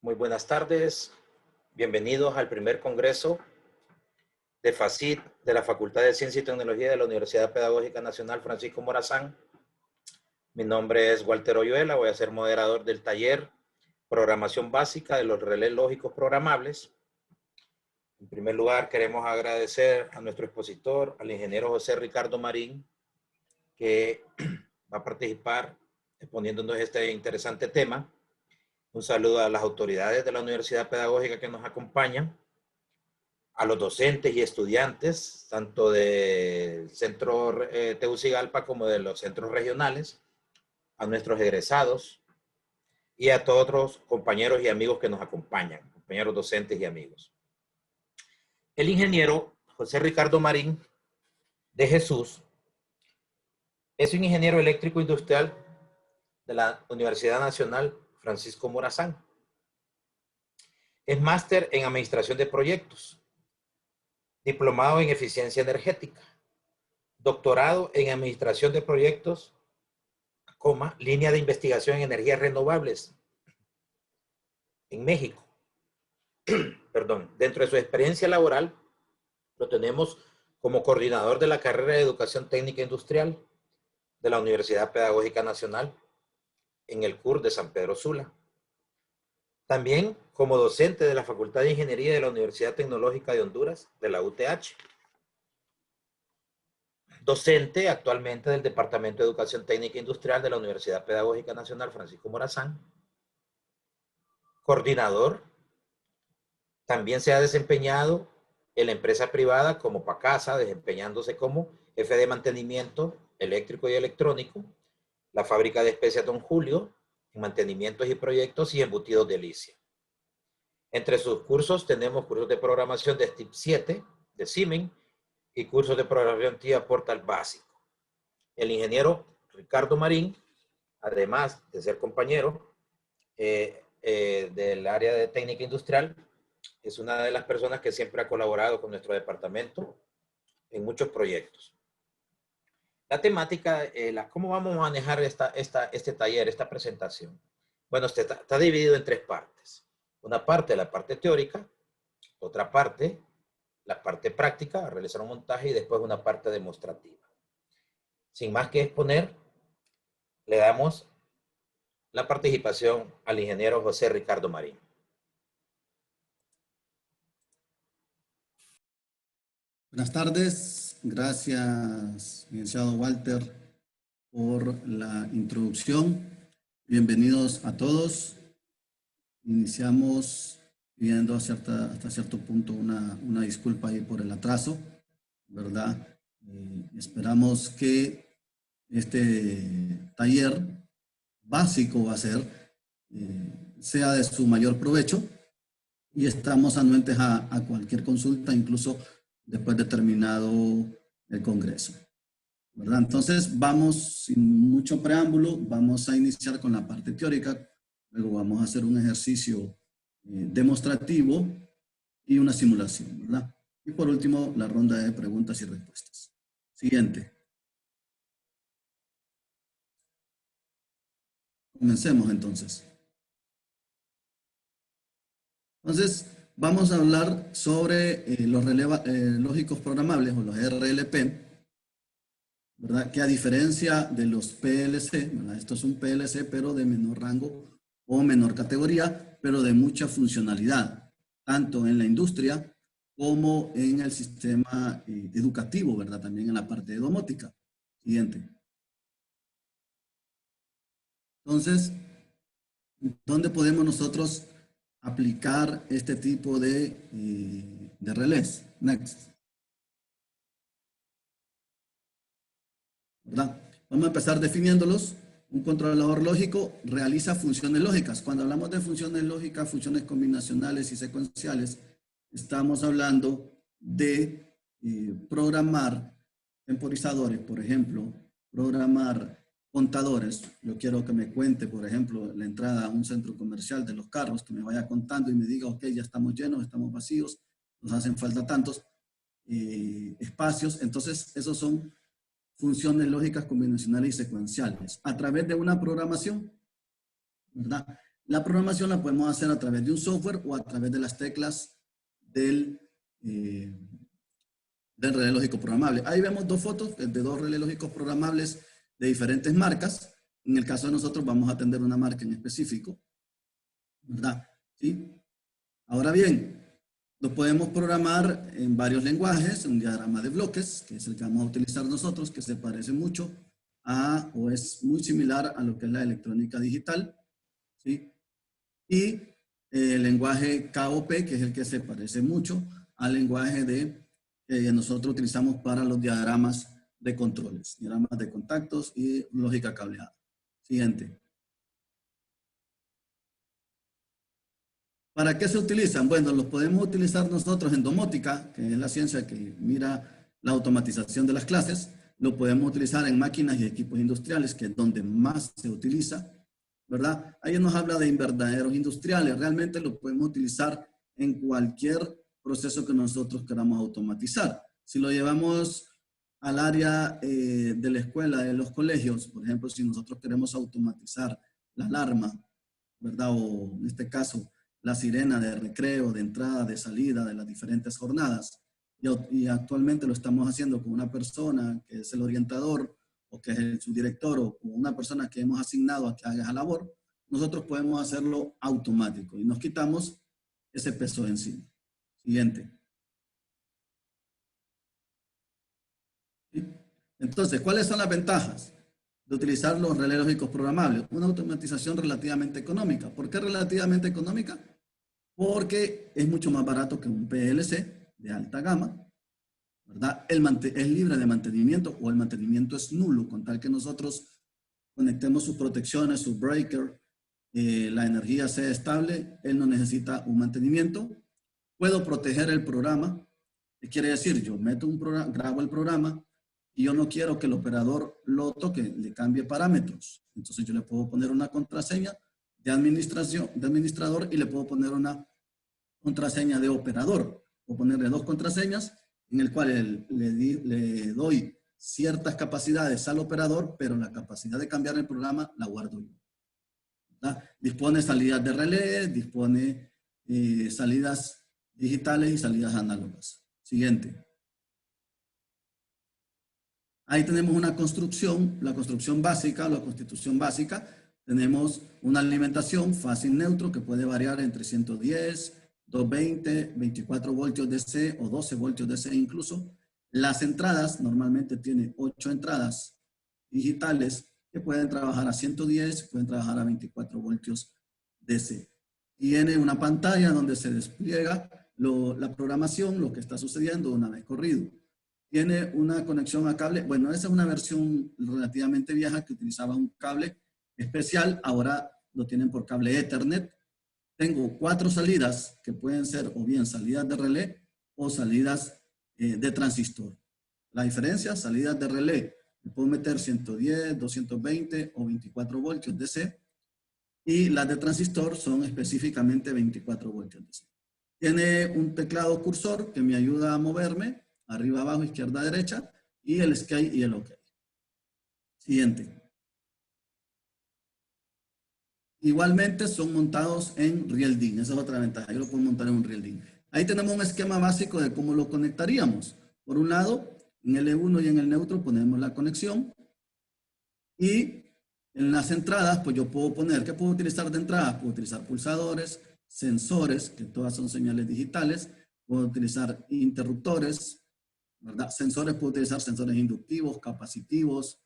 Muy buenas tardes, bienvenidos al primer congreso de FACIT de la Facultad de Ciencia y Tecnología de la Universidad Pedagógica Nacional Francisco Morazán. Mi nombre es Walter Oyuela, voy a ser moderador del taller Programación Básica de los Relés Lógicos Programables. En primer lugar, queremos agradecer a nuestro expositor, al ingeniero José Ricardo Marín, que va a participar exponiéndonos este interesante tema. Un saludo a las autoridades de la Universidad Pedagógica que nos acompañan, a los docentes y estudiantes, tanto del Centro Tegucigalpa como de los centros regionales, a nuestros egresados y a todos los compañeros y amigos que nos acompañan, compañeros docentes y amigos. El ingeniero José Ricardo Marín de Jesús es un ingeniero eléctrico industrial de la Universidad Nacional Francisco Morazán. Es máster en Administración de Proyectos, diplomado en Eficiencia Energética, doctorado en Administración de Proyectos, línea de investigación en energías renovables en México. Perdón. Dentro de su experiencia laboral, lo tenemos como coordinador de la carrera de Educación Técnica Industrial de la Universidad Pedagógica Nacional en el CUR de San Pedro Sula. También como docente de la Facultad de Ingeniería de la Universidad Tecnológica de Honduras, de la UTH. Docente actualmente del Departamento de Educación Técnica Industrial de la Universidad Pedagógica Nacional Francisco Morazán. Coordinador. También se ha desempeñado en la empresa privada como Pacasa, desempeñándose como jefe de mantenimiento eléctrico y electrónico, la fábrica de especias Don Julio, en mantenimientos y proyectos y embutidos de Alicia. Entre sus cursos tenemos cursos de programación de TIP 7, de Siemens, y cursos de programación TIA Portal básico. El ingeniero Ricardo Marín, además de ser compañero del área de técnica industrial, es una de las personas que siempre ha colaborado con nuestro departamento en muchos proyectos. La temática, ¿cómo vamos a manejar este taller, esta presentación? Bueno, está dividido en tres partes. Una parte, la parte teórica, otra parte, la parte práctica, realizar un montaje y después una parte demostrativa. Sin más que exponer, le damos la participación al ingeniero José Ricardo Marín. Buenas tardes, gracias, licenciado Walter, por la introducción. Bienvenidos a todos. Iniciamos pidiendo hasta cierto punto una disculpa ahí por el atraso, ¿verdad? Esperamos que este taller básico va a ser, sea de su mayor provecho y estamos anuentes a cualquier consulta, incluso después de terminado el Congreso, ¿verdad? Entonces, vamos sin mucho preámbulo, vamos a iniciar con la parte teórica, luego vamos a hacer un ejercicio demostrativo y una simulación, ¿verdad? Y por último, la ronda de preguntas y respuestas. Siguiente. Comencemos entonces. Vamos a hablar sobre los relés lógicos programables o los RLP, ¿verdad? Que a diferencia de los PLC, ¿verdad? Esto es un PLC pero de menor rango o menor categoría, pero de mucha funcionalidad, tanto en la industria como en el sistema educativo, ¿verdad? También en la parte de domótica. Siguiente. Entonces, ¿dónde podemos nosotros aplicar este tipo de relés? Next. ¿Verdad? Vamos a empezar definiéndolos. Un controlador lógico realiza funciones lógicas. Cuando hablamos de funciones lógicas, funciones combinacionales y secuenciales, estamos hablando de programar temporizadores, por ejemplo, programar contadores. Yo quiero que me cuente, por ejemplo, la entrada a un centro comercial de los carros, que me vaya contando y me diga, ok, ya estamos llenos, estamos vacíos, nos hacen falta tantos espacios. Entonces, esos son funciones lógicas combinacionales y secuenciales. A través de una programación, ¿verdad? La programación la podemos hacer a través de un software o a través de las teclas del relé lógico programable. Ahí vemos dos fotos de dos relés lógicos programables de diferentes marcas. En el caso de nosotros vamos a atender una marca en específico, ¿verdad? ¿Sí? Ahora bien, lo podemos programar en varios lenguajes, un diagrama de bloques, que es el que vamos a utilizar nosotros, que se parece mucho a, o es muy similar a lo que es la electrónica digital, ¿sí? Y el lenguaje KOP, que es el que se parece mucho al lenguaje que nosotros utilizamos para los diagramas de controles, diagramas de contactos y lógica cableada. Siguiente. ¿Para qué se utilizan? Bueno, los podemos utilizar nosotros en domótica, que es la ciencia que mira la automatización de las clases. Lo podemos utilizar en máquinas y equipos industriales, que es donde más se utiliza, ¿verdad? Ahí nos habla de invernaderos industriales. Realmente lo podemos utilizar en cualquier proceso que nosotros queramos automatizar. Si lo llevamos al área de la escuela, de los colegios, por ejemplo, si nosotros queremos automatizar la alarma, ¿verdad? O en este caso, la sirena de recreo, de entrada, de salida de las diferentes jornadas. Y actualmente lo estamos haciendo con una persona que es el orientador o que es el subdirector o con una persona que hemos asignado a que haga esa labor. Nosotros podemos hacerlo automático y nos quitamos ese peso encima. Siguiente. ¿Sí? Entonces, ¿cuáles son las ventajas de utilizar los relés lógicos programables? Una automatización relativamente económica. ¿Por qué relativamente económica? Porque es mucho más barato que un PLC de alta gama, ¿verdad? Es libre de mantenimiento o el mantenimiento es nulo, con tal que nosotros conectemos sus protecciones, su breaker, la energía sea estable, él no necesita un mantenimiento. Puedo proteger el programa. ¿Qué quiere decir? Yo meto un programa, grabo el programa y yo no quiero que el operador lo toque, le cambie parámetros. Entonces yo le puedo poner una contraseña de administrador y le puedo poner una contraseña de operador. Puedo ponerle dos contraseñas en el cual le doy ciertas capacidades al operador, pero la capacidad de cambiar el programa la guardo yo. ¿Verdad? Dispone salidas de relé, dispone salidas digitales y salidas análogas. Siguiente. Ahí tenemos una construcción, la construcción básica, la constitución básica. Tenemos una alimentación fácil neutro que puede variar entre 110, 220, 24 voltios DC o 12 voltios DC incluso. Las entradas normalmente tienen 8 entradas digitales que pueden trabajar a 110, pueden trabajar a 24 voltios DC. Tiene una pantalla donde se despliega la programación, lo que está sucediendo una vez corrido. Tiene una conexión a cable. Bueno, esa es una versión relativamente vieja que utilizaba un cable especial. Ahora lo tienen por cable Ethernet. Tengo 4 salidas que pueden ser o bien salidas de relé o salidas de transistor. La diferencia, salidas de relé, le puedo meter 110, 220 o 24 voltios DC. Y las de transistor son específicamente 24 voltios DC. Tiene un teclado cursor que me ayuda a moverme arriba, abajo, izquierda, derecha, y el escape y el OK. Siguiente. Igualmente son montados en RealDIN, esa es otra ventaja, yo lo puedo montar en un RealDIN. Ahí tenemos un esquema básico de cómo lo conectaríamos. Por un lado, en el E1 y en el neutro ponemos la conexión, y en las entradas, pues yo puedo poner, ¿qué puedo utilizar de entrada? Puedo utilizar pulsadores, sensores, que todas son señales digitales, puedo utilizar interruptores, ¿verdad? Sensores, puedo utilizar sensores inductivos, capacitivos,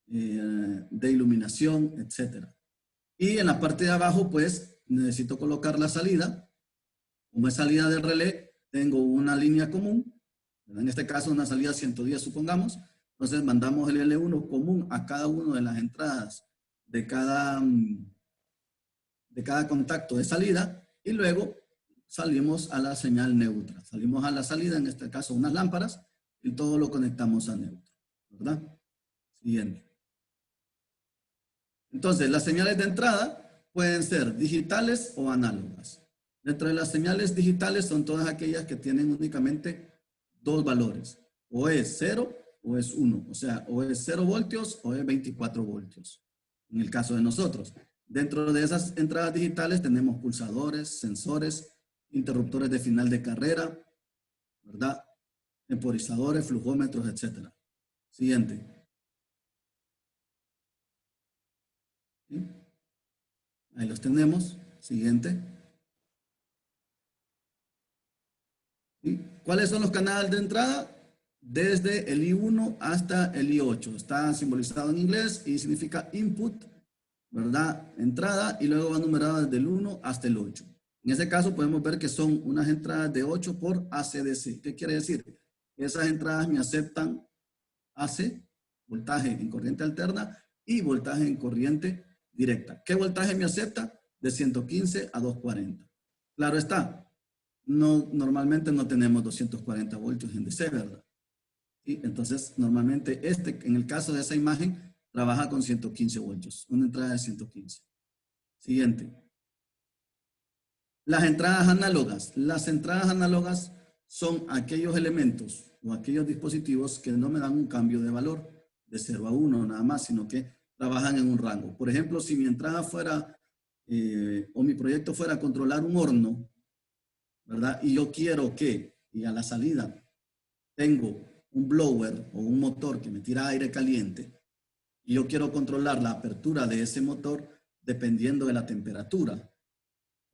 de iluminación, etc. Y en la parte de abajo, pues, necesito colocar la salida. Como es salida de relé, tengo una línea común, ¿verdad? En este caso una salida 110, supongamos. Entonces mandamos el L1 común a cada una de las entradas de cada contacto de salida y luego salimos a la señal neutra. Salimos a la salida, en este caso unas lámparas, y todo lo conectamos a neutro, ¿verdad? Siguiente. Entonces, las señales de entrada pueden ser digitales o análogas. Dentro de las señales digitales son todas aquellas que tienen únicamente dos valores. O es 0 o es 1. O sea, o es 0 voltios o es 24 voltios. En el caso de nosotros. Dentro de esas entradas digitales tenemos pulsadores, sensores, interruptores de final de carrera, ¿verdad? Temporizadores, flujómetros, etc. Siguiente. ¿Sí? Ahí los tenemos. Siguiente. ¿Sí? ¿Cuáles son los canales de entrada? Desde el I1 hasta el I8. Está simbolizado en inglés y significa input, ¿verdad? Entrada, y luego va numerado desde el 1 hasta el 8. En ese caso podemos ver que son unas entradas de 8 por ACDC. ¿Qué quiere decir? Esas entradas me aceptan AC, voltaje en corriente alterna, y voltaje en corriente directa. ¿Qué voltaje me acepta? De 115 a 240. Claro está, no, normalmente no tenemos 240 voltios en DC, ¿verdad? ¿Sí? Entonces, normalmente en el caso de esa imagen, trabaja con 115 voltios, una entrada de 115. Siguiente. Las entradas análogas. Las entradas análogas son aquellos elementos o aquellos dispositivos que no me dan un cambio de valor de 0 a 1 nada más, sino que trabajan en un rango. Por ejemplo, si mi entrada fuera, o mi proyecto fuera controlar un horno, ¿verdad? Y yo quiero y a la salida tengo un blower o un motor que me tira aire caliente, y yo quiero controlar la apertura de ese motor dependiendo de la temperatura.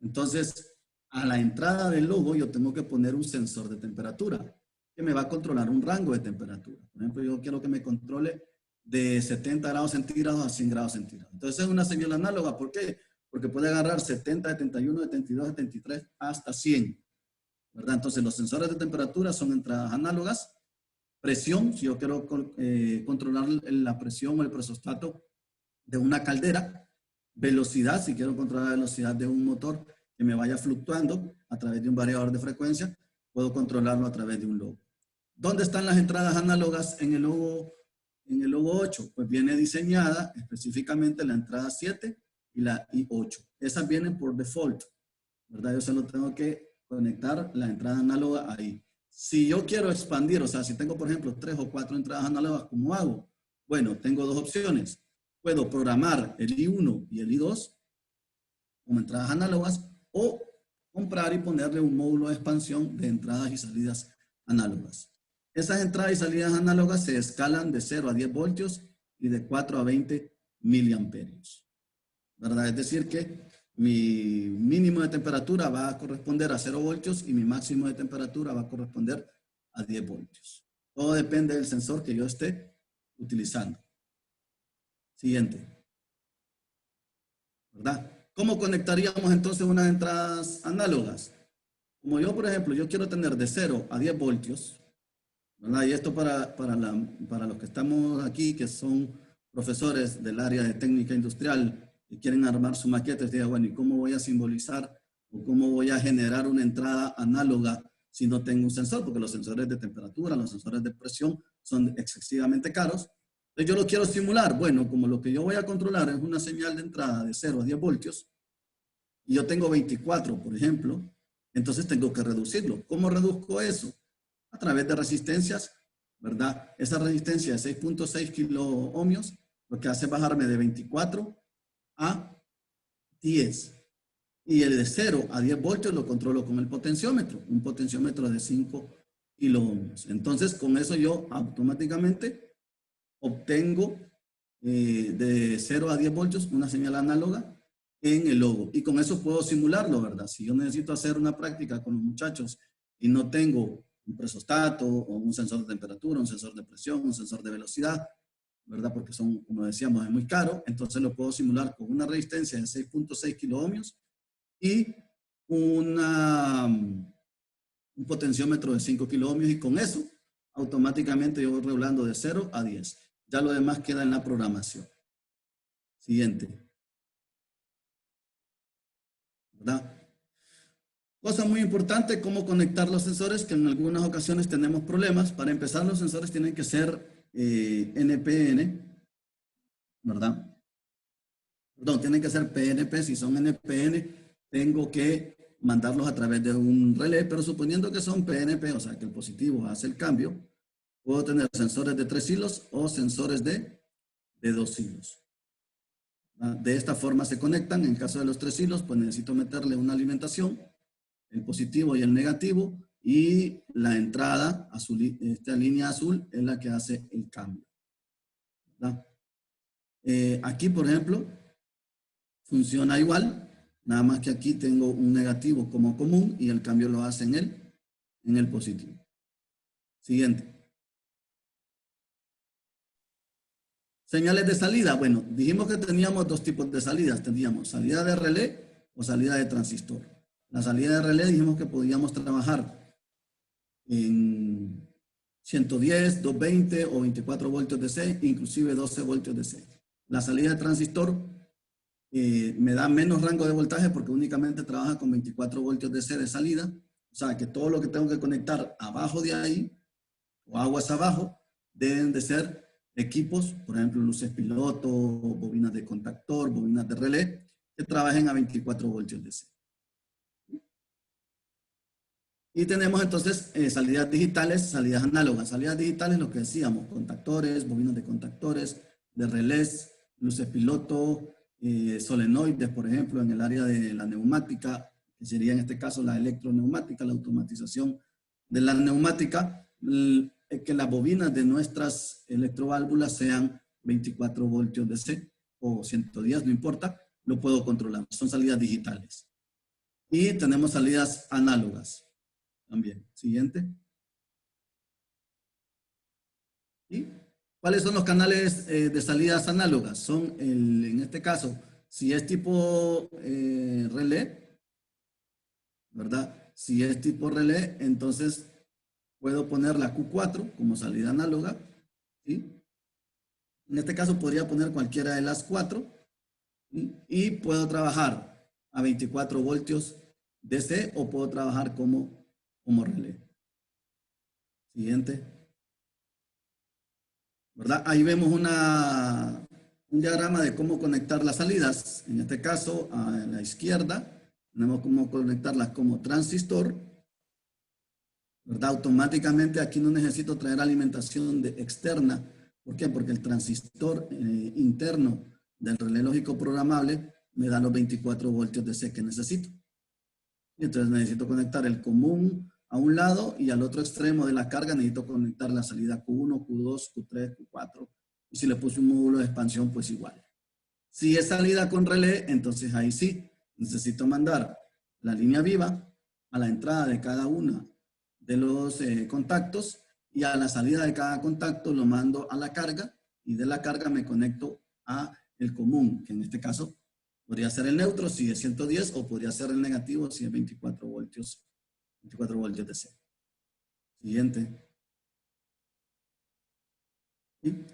Entonces, a la entrada del logo yo tengo que poner un sensor de temperatura que me va a controlar un rango de temperatura. Por ejemplo, yo quiero que me controle de 70 grados centígrados a 100 grados centígrados. Entonces es una señal análoga. ¿Por qué? Porque puede agarrar 70, 71, 72, 73 hasta 100. ¿Verdad? Entonces los sensores de temperatura son entradas análogas. Presión, si yo quiero controlar la presión o el presostato de una caldera. Velocidad, si quiero controlar la velocidad de un motor que me vaya fluctuando a través de un variador de frecuencia, puedo controlarlo a través de un logo. ¿Dónde están las entradas análogas en el logo 8? Pues viene diseñada específicamente la entrada 7 y la I8. Esas vienen por default, ¿verdad? Yo solo tengo que conectar la entrada análoga ahí. Si yo quiero expandir, o sea, si tengo, por ejemplo, 3 o 4 entradas análogas, ¿cómo hago? Bueno, tengo dos opciones. Puedo programar el I1 y el I2 como entradas análogas, o comprar y ponerle un módulo de expansión de entradas y salidas análogas. Esas entradas y salidas análogas se escalan de 0 a 10 voltios y de 4 a 20 miliamperios, ¿verdad? Es decir que mi mínimo de temperatura va a corresponder a 0 voltios y mi máximo de temperatura va a corresponder a 10 voltios. Todo depende del sensor que yo esté utilizando. Siguiente. ¿Verdad? ¿Cómo conectaríamos entonces unas entradas análogas? Como yo, por ejemplo, yo quiero tener de 0 a 10 voltios, ¿verdad? Y esto para los que estamos aquí, que son profesores del área de técnica industrial y quieren armar su maqueta, y digan, bueno, ¿y cómo voy a simbolizar o cómo voy a generar una entrada análoga si no tengo un sensor? Porque los sensores de temperatura, los sensores de presión son excesivamente caros. Entonces yo lo quiero simular. Bueno, como lo que yo voy a controlar es una señal de entrada de 0 a 10 voltios, y yo tengo 24, por ejemplo, entonces tengo que reducirlo. ¿Cómo reduzco eso? A través de resistencias, ¿verdad? Esa resistencia de 6.6 kilo ohmios lo que hace es bajarme de 24 a 10. Y el de 0 a 10 voltios lo controlo con el potenciómetro, un potenciómetro de 5 kilo ohmios. Entonces, con eso yo automáticamente obtengo de 0 a 10 voltios una señal análoga en el logo. Y con eso puedo simularlo, ¿verdad? Si yo necesito hacer una práctica con los muchachos y no tengo un presostato o un sensor de temperatura, un sensor de presión, un sensor de velocidad, ¿verdad? Porque son, como decíamos, es muy caro. Entonces lo puedo simular con una resistencia de 6.6 kilo ohmios y un potenciómetro de 5 kilo ohmios, y con eso automáticamente yo voy regulando de 0 a 10. Ya lo demás queda en la programación. Siguiente. ¿Verdad? Cosa muy importante, cómo conectar los sensores, que en algunas ocasiones tenemos problemas. Para empezar, los sensores tienen que ser NPN, ¿verdad? Perdón, tienen que ser PNP. Si son NPN, tengo que mandarlos a través de un relé, pero suponiendo que son PNP, o sea que el positivo hace el cambio, puedo tener sensores de 3 hilos o sensores de 2 hilos. ¿verdad? De esta forma se conectan. En caso de los 3 hilos, pues necesito meterle una alimentación, el positivo y el negativo, y la entrada azul, esta línea azul es la que hace el cambio, ¿verdad? Aquí, por ejemplo, funciona igual, nada más que aquí tengo un negativo como común y el cambio lo hace en el positivo. Siguiente. Señales de salida. Bueno, dijimos que teníamos 2 tipos de salidas. Teníamos salida de relé o salida de transistor. La salida de relé dijimos que podíamos trabajar en 110, 220 o 24 voltios DC, inclusive 12 voltios DC. La salida de transistor me da menos rango de voltaje porque únicamente trabaja con 24 voltios DC de salida. O sea que todo lo que tengo que conectar abajo de ahí o aguas abajo deben de ser equipos, por ejemplo, luces piloto, bobinas de contactor, bobinas de relé, que trabajen a 24 voltios DC. Y tenemos entonces salidas digitales, salidas análogas. Salidas digitales, lo que decíamos, contactores, bobinas de contactores, de relés, luces piloto, solenoides, por ejemplo, en el área de la neumática, que sería en este caso la electroneumática, la automatización de la neumática, que las bobinas de nuestras electroválvulas sean 24 voltios DC o 110, no importa, lo puedo controlar. Son salidas digitales. Y tenemos salidas análogas también. Siguiente. ¿Y cuáles son los canales de salidas análogas? Son, en este caso, si es tipo relé, ¿verdad? Si es tipo relé, entonces puedo poner la Q4 como salida análoga, ¿sí? En este caso podría poner cualquiera de las 4, ¿sí? Y puedo trabajar a 24 voltios DC o puedo trabajar como relé. Siguiente. ¿Verdad? Ahí vemos un diagrama de cómo conectar las salidas. En este caso, a la izquierda, tenemos cómo conectarlas como transistor, ¿verdad? Automáticamente aquí no necesito traer alimentación externa. ¿Por qué? Porque el transistor interno del relé lógico programable me da los 24 voltios DC que necesito. Y entonces necesito conectar el común a un lado y al otro extremo de la carga necesito conectar la salida Q1, Q2, Q3, Q4. Y si le puse un módulo de expansión, pues igual. Si es salida con relé, entonces ahí sí, necesito mandar la línea viva a la entrada de cada uno de los contactos y a la salida de cada contacto lo mando a la carga y de la carga me conecto a el común, que en este caso podría ser el neutro si es 110 o podría ser el negativo si es 24 voltios DC. Siguiente. ¿Sí?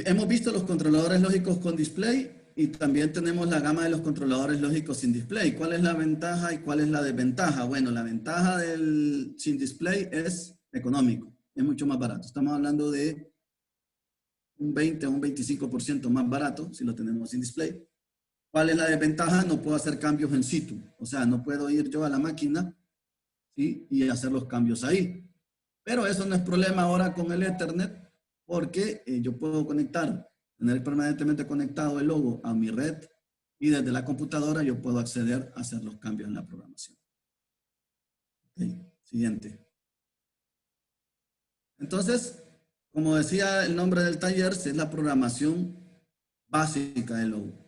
Hemos visto los controladores lógicos con display y también tenemos la gama de los controladores lógicos sin display. ¿Cuál es la ventaja y cuál es la desventaja? Bueno, la ventaja del sin display es económico, es mucho más barato. Estamos hablando de un 20 o un 25% más barato si lo tenemos sin display. ¿Cuál es la desventaja? No puedo hacer cambios en situ. O sea, no puedo ir yo a la máquina, ¿sí? Y hacer los cambios ahí. Pero eso no es problema ahora con el Ethernet porque yo puedo tener permanentemente conectado el logo a mi red y desde la computadora yo puedo acceder a hacer los cambios en la programación. Okay. Siguiente. Entonces, como decía el nombre del taller, es la programación básica del logo.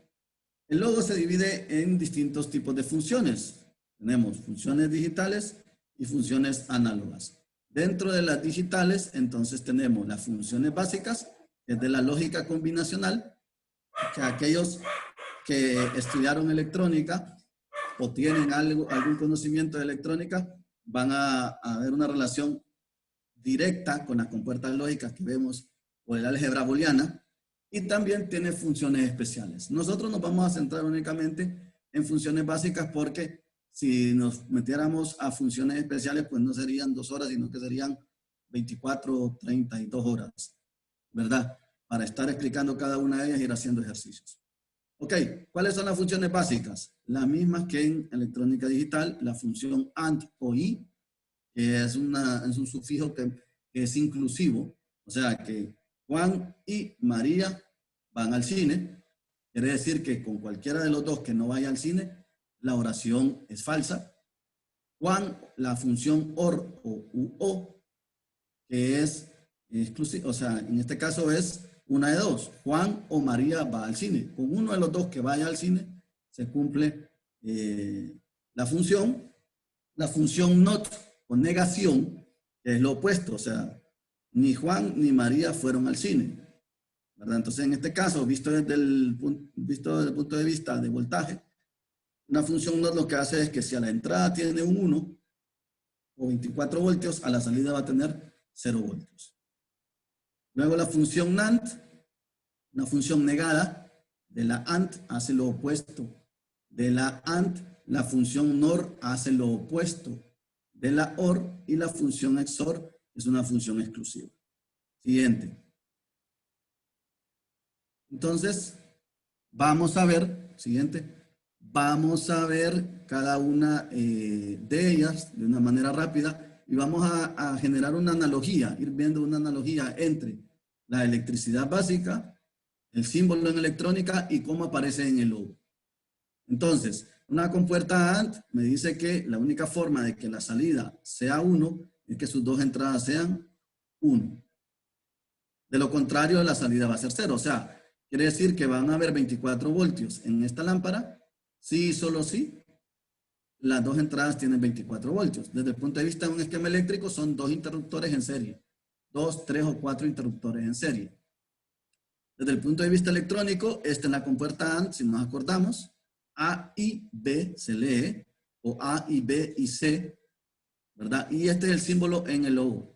El logo se divide en distintos tipos de funciones. Tenemos funciones digitales y funciones análogas. Dentro de las digitales, entonces tenemos las funciones básicas, que es de la lógica combinacional, que aquellos que estudiaron electrónica o tienen algún conocimiento de electrónica van a ver una relación directa con las compuertas lógicas que vemos por el álgebra booleana y también tiene funciones especiales. Nosotros nos vamos a centrar únicamente en funciones básicas porque si nos metiéramos a funciones especiales, pues no serían 2 horas, sino que serían 24 o 32 horas, ¿verdad? Para estar explicando cada una de ellas y ir haciendo ejercicios. Ok, ¿cuáles son las funciones básicas? Las mismas que en electrónica digital, la función AND o I, que es un sufijo que es inclusivo, o sea que Juan y María van al cine. Quiere decir que con cualquiera de los dos que no vaya al cine, la oración es falsa. Juan, la función OR o UO, que es exclusiva, o sea, en este caso es una de dos. Juan o María va al cine. Con uno de los dos que vaya al cine, se cumple la función. La función NOT o negación, que es lo opuesto, o sea, ni Juan ni María fueron al cine, ¿verdad? Entonces, en este caso, visto desde el punto de vista de voltaje, una función NOT lo que hace es que si a la entrada tiene un 1 o 24 voltios, a la salida va a tener 0 voltios. Luego la función NAND, una función negada, de la AND hace lo opuesto. De la AND, la función NOR hace lo opuesto de la OR, y la función XOR es una función exclusiva. Siguiente. Entonces, vamos a ver, siguiente, vamos a ver cada una de ellas de una manera rápida y vamos a generar una analogía, ir viendo una analogía entre la electricidad básica, el símbolo en electrónica y cómo aparece en el logo. Entonces, una compuerta AND me dice que la única forma de que la salida sea 1 es que sus dos entradas sean 1. De lo contrario, la salida va a ser 0. O sea, quiere decir que van a haber 24 voltios en esta lámpara, sí y solo sí. Las dos entradas tienen 24 voltios. Desde el punto de vista de un esquema eléctrico, son dos interruptores en serie. 2, 3 o 4 interruptores en serie. Desde el punto de vista electrónico, esta es la compuerta AND, si nos acordamos. A y B se lee, o A y B y C, ¿verdad? Y este es el símbolo en el logo,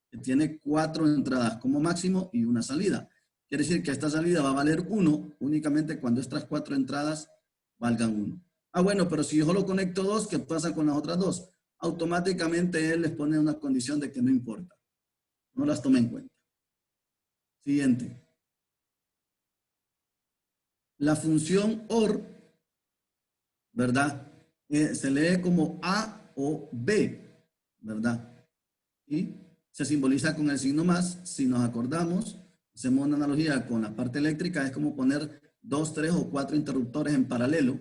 que tiene 4 entradas como máximo y una salida. Quiere decir que esta salida va a valer 1 únicamente cuando estas 4 entradas valgan 1. Ah, bueno, pero si yo solo conecto 2, ¿qué pasa con las otras 2? Automáticamente él les pone una condición de que no importa. No las toma en cuenta. Siguiente. La función OR, ¿verdad? Se lee como A o B, ¿verdad? Y se simboliza con el signo más. Si nos acordamos, hacemos una analogía con la parte eléctrica, es como poner 2, 3 o 4 interruptores en paralelo.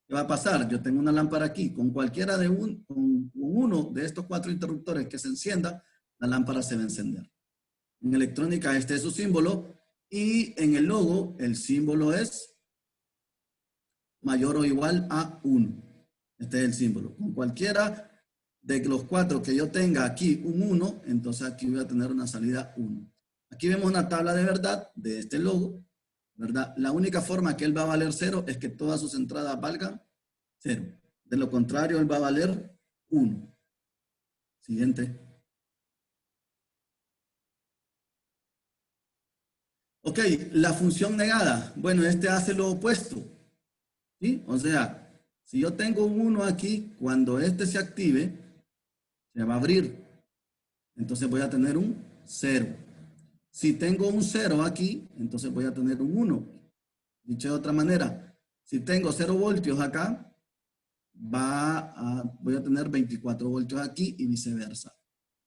¿Qué va a pasar? Yo tengo una lámpara aquí, con cualquiera de con uno de estos 4 interruptores que se encienda, la lámpara se va a encender. En electrónica este es su símbolo, y en el logo el símbolo es mayor o igual a 1. Este es el símbolo. Con cualquiera de los 4 que yo tenga aquí un 1, entonces aquí voy a tener una salida 1. Aquí vemos una tabla de verdad de este logo, ¿verdad? La única forma que él va a valer 0 es que todas sus entradas valgan 0. De lo contrario, él va a valer 1. Siguiente. Ok, la función negada. Bueno, este hace lo opuesto. ¿Sí? O sea, si yo tengo un 1 aquí, cuando este se active, se va a abrir. Entonces voy a tener un 0. Si tengo un 0 aquí, entonces voy a tener un 1. Dicho de otra manera, si tengo 0 voltios acá, voy a tener 24 voltios aquí y viceversa.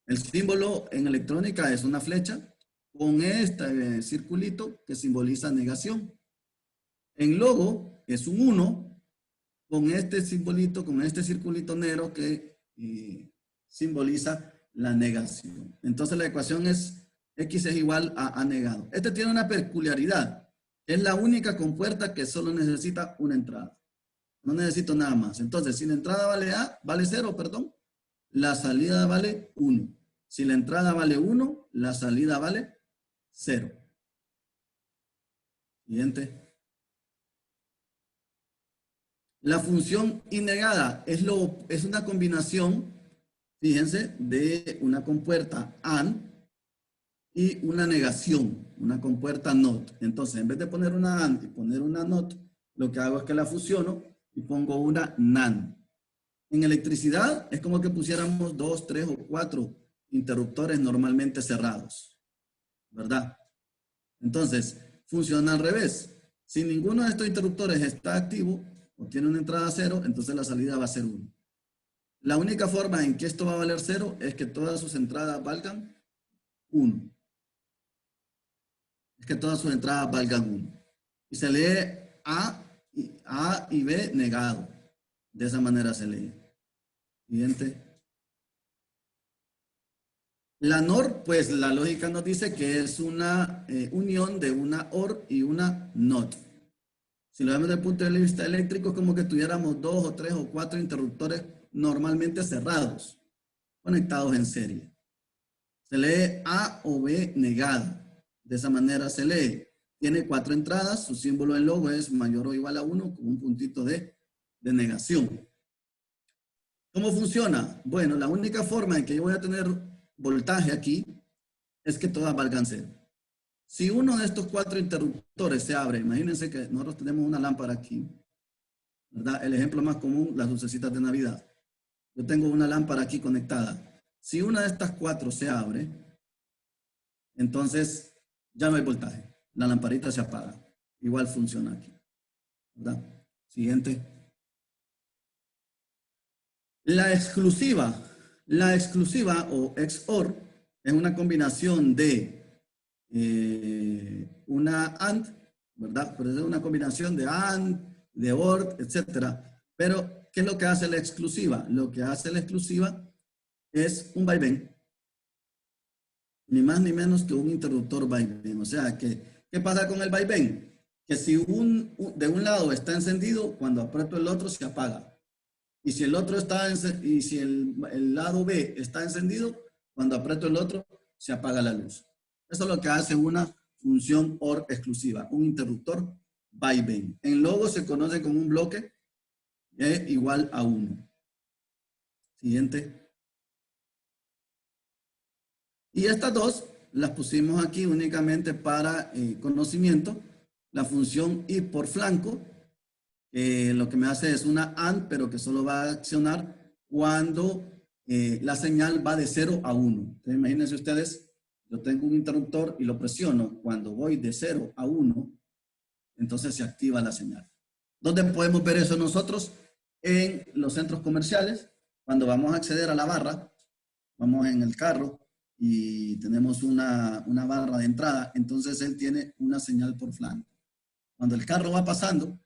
El símbolo en electrónica es una flecha con este circulito que simboliza negación. En logo es un 1 con este simbolito, con este circulito negro que simboliza la negación. Entonces la ecuación es X es igual a negado. Este tiene una peculiaridad. Es la única compuerta que solo necesita una entrada. No necesito nada más. Entonces, si la entrada vale 0, perdón, la salida vale 1. Si la entrada vale 1, la salida vale 0. Siguiente. La función innegada es una combinación, fíjense, de una compuerta AND y una negación, una compuerta NOT. Entonces, en vez de poner una AND y poner una NOT, lo que hago es que la fusiono y pongo una NAND. En electricidad es como que pusiéramos 2, 3 o 4 interruptores normalmente cerrados, ¿verdad? Entonces, funciona al revés. Si ninguno de estos interruptores está activo o tiene una entrada 0, entonces la salida va a ser 1. La única forma en que esto va a valer 0 es que todas sus entradas valgan 1. Es que todas sus entradas valgan 1. Y se lee A y B negado. De esa manera se lee. Siguiente. La NOR, pues la lógica nos dice que es una unión de una OR y una NOT. Si lo vemos desde el punto de vista eléctrico, es como que tuviéramos 2 o 3 o 4 interruptores normalmente cerrados, conectados en serie. Se lee A o B negada. De esa manera se lee. Tiene 4 entradas, su símbolo en logo es mayor o igual a 1 con un puntito de negación. ¿Cómo funciona? Bueno, la única forma en que yo voy a tener voltaje aquí es que todas valgan 0. Si uno de estos 4 interruptores se abre, imagínense que nosotros tenemos una lámpara aquí, ¿verdad? El ejemplo más común, las lucecitas de Navidad. Yo tengo una lámpara aquí conectada. Si una de estas 4 se abre, entonces ya no hay voltaje. La lamparita se apaga. Igual funciona aquí, ¿verdad? Siguiente. La exclusiva o XOR es una combinación de una AND, ¿verdad? Pero es una combinación de AND, de OR, etcétera. Pero, ¿qué es lo que hace la exclusiva? Lo que hace la exclusiva es un vaivén. Ni más ni menos que un interruptor vaivén. O sea, ¿qué pasa con el vaivén? Que si de un lado está encendido, cuando aprieto el otro se apaga. Y si el otro y si el lado B está encendido, cuando aprieto el otro, se apaga la luz. Eso es lo que hace una función OR exclusiva, un interruptor vaivén. En logo se conoce como un bloque igual a 1. Siguiente. Y estas dos las pusimos aquí únicamente para conocimiento. La función I por flanco, lo que me hace es una AND, pero que solo va a accionar cuando la señal va de 0 a 1. Entonces, imagínense ustedes, yo tengo un interruptor y lo presiono. Cuando voy de 0 a 1, entonces se activa la señal. ¿Dónde podemos ver eso nosotros? En los centros comerciales. Cuando vamos a acceder a la barra, vamos en el carro y tenemos una barra de entrada, entonces él tiene una señal por flanco. Cuando el carro va pasando,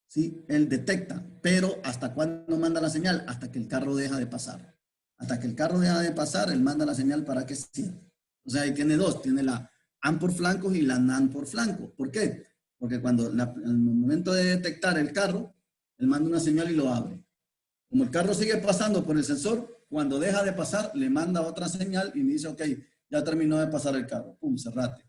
¿sí? Él detecta, pero ¿hasta cuándo manda la señal? Hasta que el carro deja de pasar. Hasta que el carro deja de pasar, él manda la señal para que cierre. O sea, ahí tiene dos, tiene la AND por flancos y la NAND por flanco. ¿Por qué? Porque cuando en el momento de detectar el carro, él manda una señal y lo abre. Como el carro sigue pasando por el sensor, cuando deja de pasar, le manda otra señal y me dice, ok, ya terminó de pasar el carro. Pum, cerrate.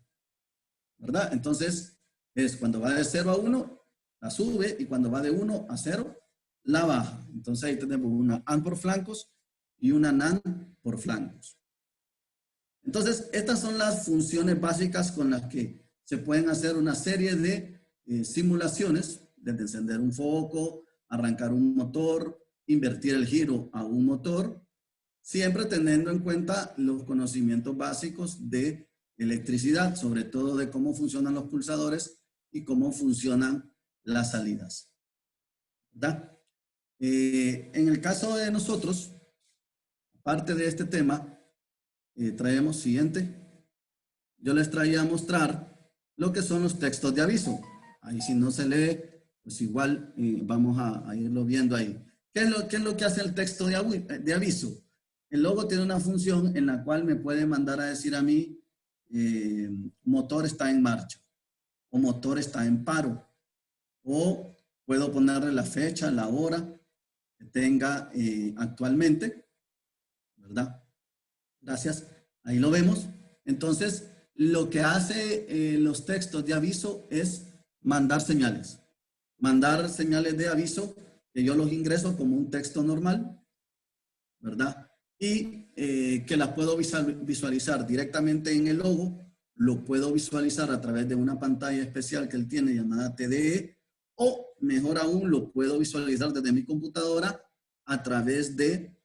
¿Verdad? Entonces, es cuando va de 0 a 1, la sube, y cuando va de 1 a 0, la baja. Entonces ahí tenemos una AND por flancos y una NAND por flancos. Entonces, estas son las funciones básicas con las que se pueden hacer una serie de simulaciones, desde encender un foco, arrancar un motor, invertir el giro a un motor, siempre teniendo en cuenta los conocimientos básicos de electricidad, sobre todo de cómo funcionan los pulsadores y cómo funcionan las salidas. ¿Verdad? En el caso de nosotros, aparte de este tema, traemos siguiente. Yo les traía a mostrar lo que son los textos de aviso. Ahí si no se lee, pues igual vamos a irlo viendo ahí. ¿Qué es lo que hace el texto de aviso? El logo tiene una función en la cual me puede mandar a decir a mí, motor está en marcha, o motor está en paro, o puedo ponerle la fecha, la hora que tenga actualmente, ¿verdad? Gracias, ahí lo vemos. Entonces, lo que hace los textos de aviso es mandar señales. Mandar señales de aviso que yo los ingreso como un texto normal, ¿verdad? Y que las puedo visualizar directamente en el logo, lo puedo visualizar a través de una pantalla especial que él tiene llamada TDE, o mejor aún, lo puedo visualizar desde mi computadora a través de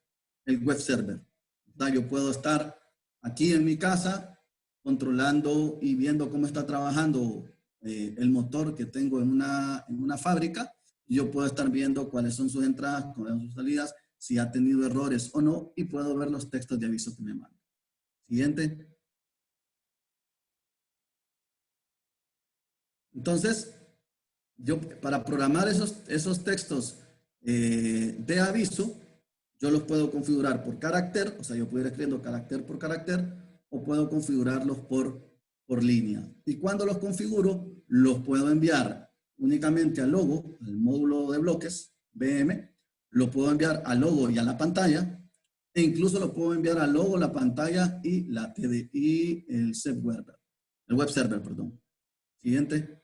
el web server. ¿Verdad? Yo puedo estar aquí en mi casa controlando y viendo cómo está trabajando el motor que tengo en una fábrica. Yo puedo estar viendo cuáles son sus entradas, cuáles son sus salidas, si ha tenido errores o no, y puedo ver los textos de aviso que me mandan. Siguiente. Entonces, yo para programar esos textos de aviso, yo los puedo configurar por carácter, o sea, yo puedo ir escribiendo carácter por carácter, o puedo configurarlos por línea. Y cuando los configuro, los puedo enviar únicamente al logo, al módulo de bloques, BM, lo puedo enviar al logo y a la pantalla, e incluso lo puedo enviar al logo, la pantalla y la TDI, el web server, perdón. Siguiente.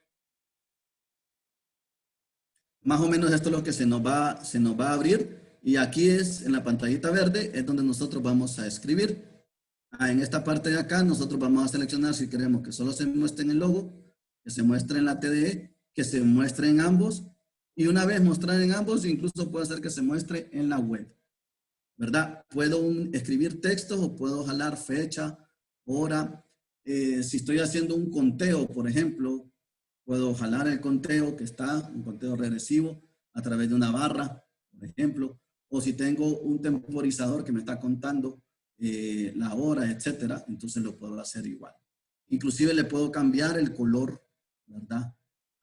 Más o menos esto es lo que se nos va a abrir. Y aquí es, en la pantallita verde, es donde nosotros vamos a escribir. En esta parte de acá, nosotros vamos a seleccionar si queremos que solo se muestre en el logo, que se muestre en la TDE, que se muestre en ambos. Y una vez mostrar en ambos, incluso puede ser que se muestre en la web. ¿Verdad? Puedo escribir textos o puedo jalar fecha, hora. Si estoy haciendo un conteo, por ejemplo, puedo jalar el conteo que está, un conteo regresivo, a través de una barra, por ejemplo. O si tengo un temporizador que me está contando la hora, etcétera, entonces lo puedo hacer igual. Inclusive le puedo cambiar el color, ¿verdad?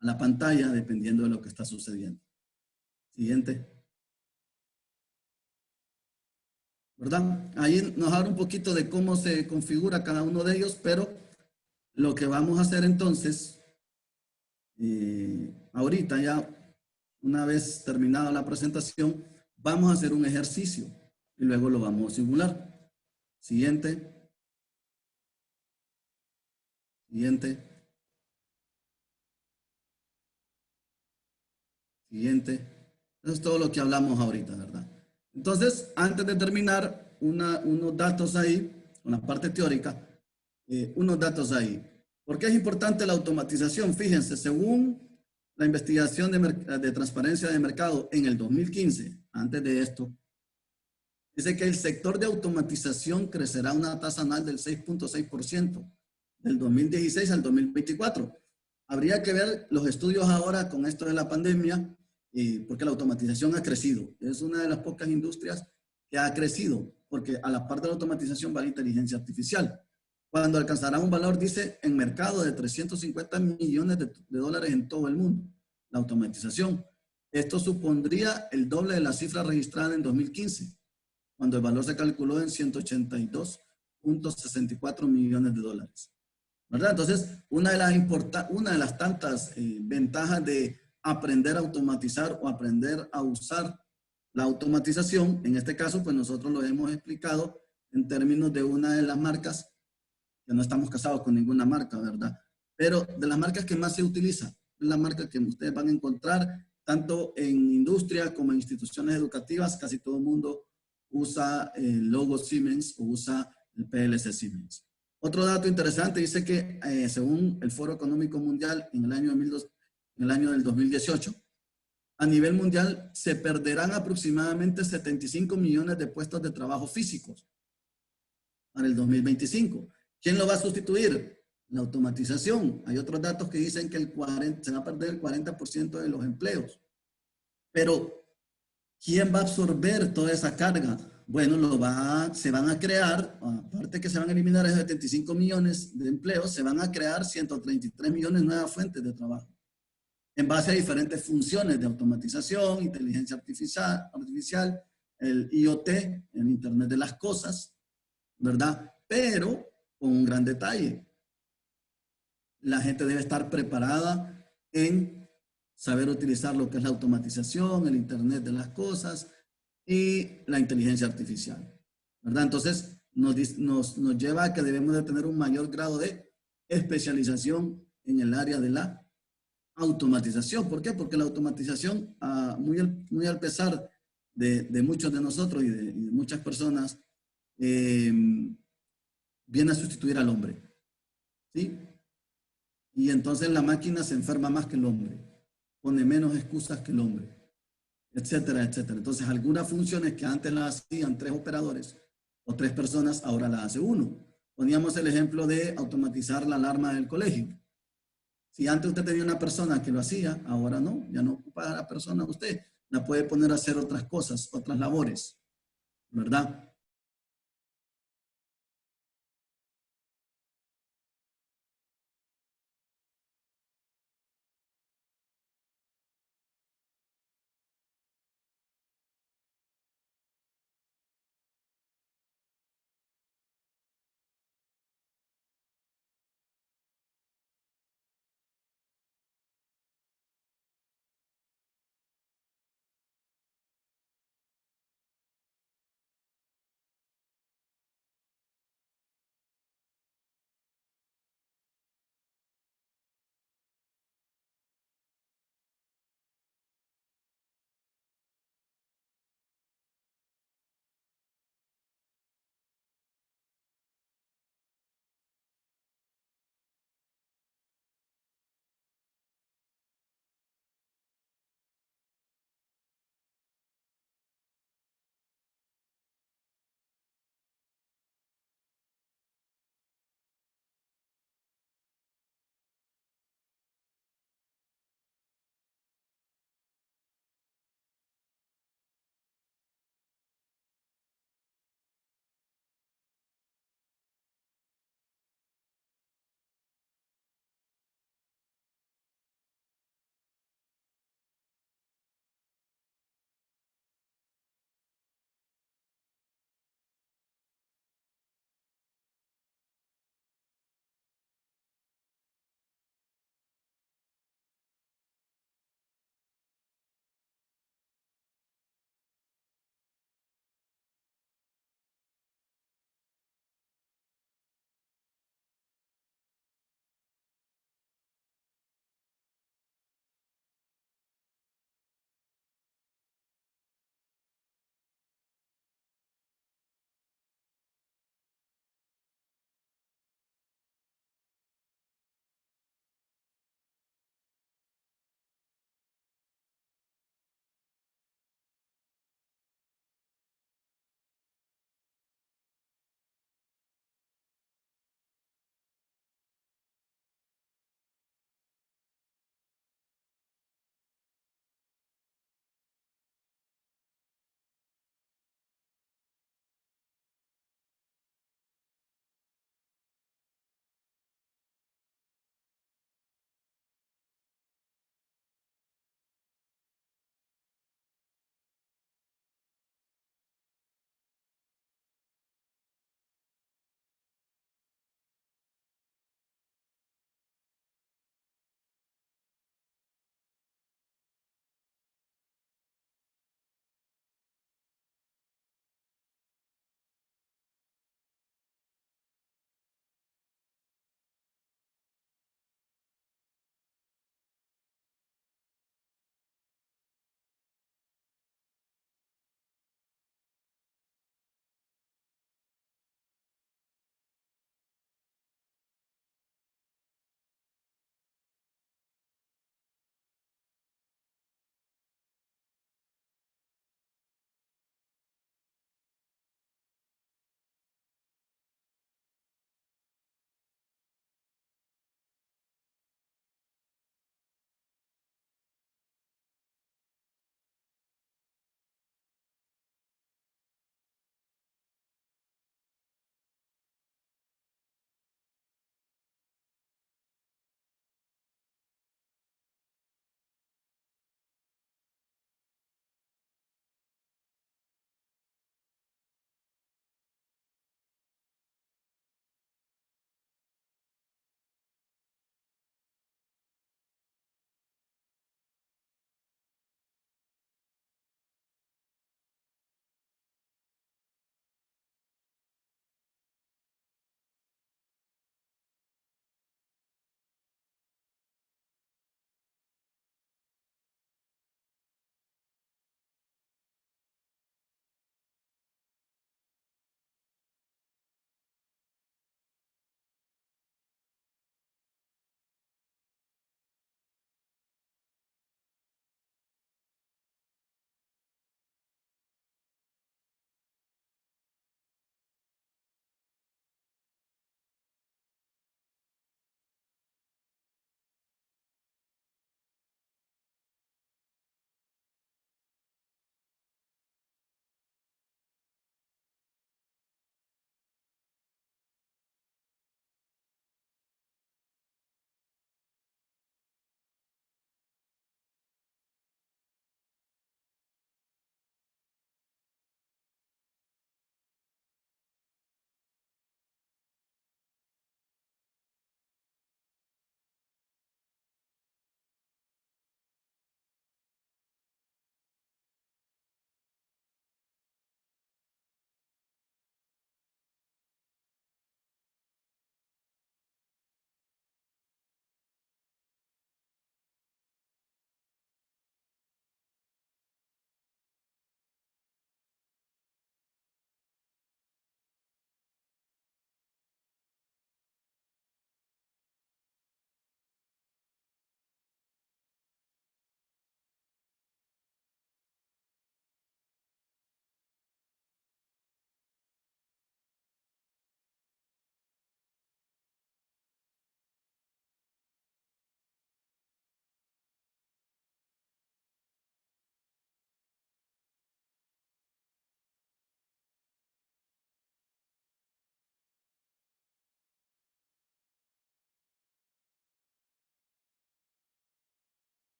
A la pantalla, dependiendo de lo que está sucediendo. Siguiente. ¿Verdad? Ahí nos habla un poquito de cómo se configura cada uno de ellos, pero lo que vamos a hacer entonces, ahorita ya, una vez terminada la presentación, vamos a hacer un ejercicio y luego lo vamos a simular. Siguiente. Siguiente. Siguiente. Eso es todo lo que hablamos ahorita, ¿verdad? Entonces, antes de terminar, unos datos ahí, una parte teórica, unos datos ahí. ¿Por qué es importante la automatización? Fíjense, según la investigación de transparencia de mercado en el 2015, antes de esto, dice que el sector de automatización crecerá a una tasa anual del 6.6% del 2016 al 2024. Habría que ver los estudios ahora con esto de la pandemia, porque la automatización ha crecido. Es una de las pocas industrias que ha crecido, porque a la par de la automatización va la inteligencia artificial. Cuando alcanzará un valor, dice, en mercado de 350 millones de dólares en todo el mundo, la automatización. Esto supondría el doble de la cifra registrada en 2015, cuando el valor se calculó en 182.64 millones de dólares. ¿Verdad? Entonces, una de las tantas ventajas de aprender a automatizar o aprender a usar la automatización, en este caso, pues nosotros lo hemos explicado en términos de una de las marcas, que no estamos casados con ninguna marca, ¿verdad? Pero de las marcas que más se utiliza, es la marca que ustedes van a encontrar tanto en industria como en instituciones educativas, casi todo el mundo usa el logo Siemens o usa el PLC Siemens. Otro dato interesante dice que según el Foro Económico Mundial en el año del 2018, a nivel mundial se perderán aproximadamente 75 millones de puestos de trabajo físicos para el 2025. ¿Quién lo va a sustituir? La automatización. Hay otros datos que dicen que se va a perder el 40% de los empleos. Pero, ¿quién va a absorber toda esa carga? Bueno, se van a crear, aparte que se van a eliminar esos 75 millones de empleos, se van a crear 133 millones de nuevas fuentes de trabajo en base a diferentes funciones de automatización, inteligencia artificial, el IoT, el Internet de las Cosas, ¿verdad? Pero con un gran detalle. La gente debe estar preparada en saber utilizar lo que es la automatización, el Internet de las Cosas y la inteligencia artificial, ¿verdad? Entonces, nos lleva a que debemos de tener un mayor grado de especialización en el área de la automatización. ¿Por qué? Porque la automatización, muy al pesar de muchos de nosotros y de muchas personas, viene a sustituir al hombre, ¿sí? Y entonces la máquina se enferma más que el hombre, pone menos excusas que el hombre, etcétera, etcétera. Entonces, algunas funciones que antes las hacían 3 operadores o 3 personas, ahora las hace uno. Poníamos el ejemplo de automatizar la alarma del colegio. Si antes usted tenía una persona que lo hacía, ahora no, ya no ocupa a la persona usted. La puede poner a hacer otras cosas, otras labores, ¿verdad?